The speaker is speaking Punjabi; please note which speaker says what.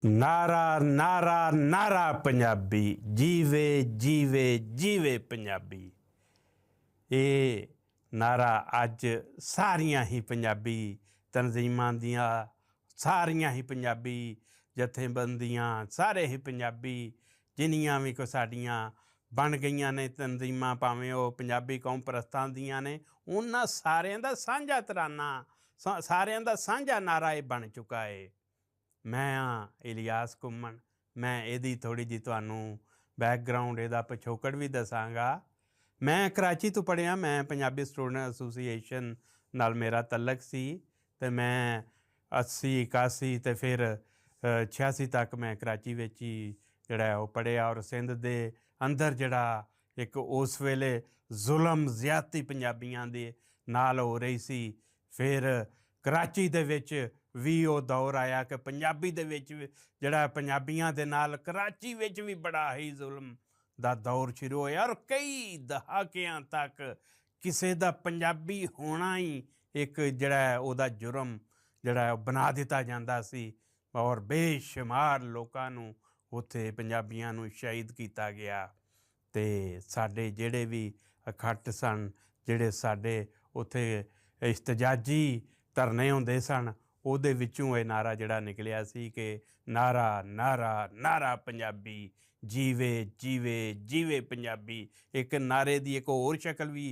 Speaker 1: ਨਾਰਾ ਨਾਰਾ ਨਾਰਾ ਪੰਜਾਬੀ, ਜੀਵੇ ਜੀਵੇ ਜੀਵੇ ਪੰਜਾਬੀ। ਇਹ ਨਾਰਾ ਅੱਜ ਸਾਰੀਆਂ ਹੀ ਪੰਜਾਬੀ ਤਨਜ਼ੀਮਾਂ ਦੀਆਂ, ਸਾਰੀਆਂ ਹੀ ਪੰਜਾਬੀ ਜਥੇਬੰਦੀਆਂ, ਸਾਰੇ ਹੀ ਪੰਜਾਬੀ ਜਿੰਨੀਆਂ ਵੀ ਕੋ ਸਾਡੀਆਂ ਬਣ ਗਈਆਂ ਨੇ ਤਨਜ਼ੀਮਾਂ, ਭਾਵੇਂ ਉਹ ਪੰਜਾਬੀ ਕੌਮ ਪ੍ਰਸਤਾਂ ਦੀਆਂ ਨੇ, ਉਹਨਾਂ ਸਾਰਿਆਂ ਦਾ ਸਾਂਝਾ ਤਰਾਨਾ, ਸਾਰਿਆਂ ਦਾ ਸਾਂਝਾ ਨਾਰਾ ਇਹ ਬਣ ਚੁੱਕਾ ਹੈ। ਮੈਂ ਹਾਂ ਇਲਿਆਸ ਘੁੰਮਣ। ਮੈਂ ਇਹਦੀ ਥੋੜ੍ਹੀ ਜਿਹੀ ਤੁਹਾਨੂੰ ਬੈਕਗਰਾਊਂਡ, ਇਹਦਾ ਪਿਛੋਕੜ ਵੀ ਦੱਸਾਂਗਾ। ਮੈਂ ਕਰਾਚੀ ਤੋਂ ਪੜ੍ਹਿਆ। ਮੈਂ ਪੰਜਾਬੀ ਸਟੂਡੈਂਟ ਐਸੋਸੀਏਸ਼ਨ ਨਾਲ ਮੇਰਾ ਤਲਕ ਸੀ ਅਤੇ ਮੈਂ 80 81 ਅਤੇ ਫਿਰ 86 ਤੱਕ ਮੈਂ ਕਰਾਚੀ ਵਿੱਚ ਹੀ ਜਿਹੜਾ ਉਹ ਪੜ੍ਹਿਆ। ਔਰ ਸਿੰਧ ਦੇ ਅੰਦਰ ਜਿਹੜਾ ਇੱਕ ਉਸ ਵੇਲੇ ਜ਼ੁਲਮ ਜ਼ਿਆਦਤੀ ਪੰਜਾਬੀਆਂ ਦੇ ਨਾਲ ਹੋ ਰਹੀ ਸੀ, ਫਿਰ ਕਰਾਚੀ ਦੇ ਵਿੱਚ ਵੀ ਉਹ ਦੌਰ ਆਇਆ ਕਿ ਪੰਜਾਬੀ ਦੇ ਵਿੱਚ ਜਿਹੜਾ ਪੰਜਾਬੀਆਂ ਦੇ ਨਾਲ ਕਰਾਚੀ ਵਿੱਚ ਵੀ ਬੜਾ ਹੀ ਜ਼ੁਲਮ ਦਾ ਦੌਰ ਸ਼ੁਰੂ ਹੋਇਆ। ਔਰ ਕਈ ਦਹਾਕਿਆਂ ਤੱਕ ਕਿਸੇ ਦਾ ਪੰਜਾਬੀ ਹੋਣਾ ਹੀ ਇੱਕ ਜਿਹੜਾ ਉਹਦਾ ਜੁਰਮ ਜਿਹੜਾ ਉਹ ਬਣਾ ਦਿੱਤਾ ਜਾਂਦਾ ਸੀ। ਔਰ ਬੇਸ਼ੁਮਾਰ ਲੋਕਾਂ ਨੂੰ ਉੱਥੇ ਪੰਜਾਬੀਆਂ ਨੂੰ ਸ਼ਹੀਦ ਕੀਤਾ ਗਿਆ। ਅਤੇ ਸਾਡੇ ਜਿਹੜੇ ਵੀ ਅਖੱਟ ਸਨ, ਜਿਹੜੇ ਸਾਡੇ ਉੱਥੇ ਇਸ਼ਤਜਾਜੀ ਧਰਨੇ ਹੁੰਦੇ ਸਨ, ਉਹਦੇ ਵਿੱਚੋਂ ਇਹ ਨਾਰਾ ਜਿਹੜਾ ਨਿਕਲਿਆ ਸੀ ਕਿ ਨਾਰਾ ਨਾਰਾ ਨਾਰਾ ਪੰਜਾਬੀ, ਜੀਵੇ ਜੀਵੇ ਜੀਵੇ ਪੰਜਾਬੀ। ਇੱਕ ਨਾਰੇ ਦੀ ਇੱਕ ਹੋਰ ਸ਼ਕਲ ਵੀ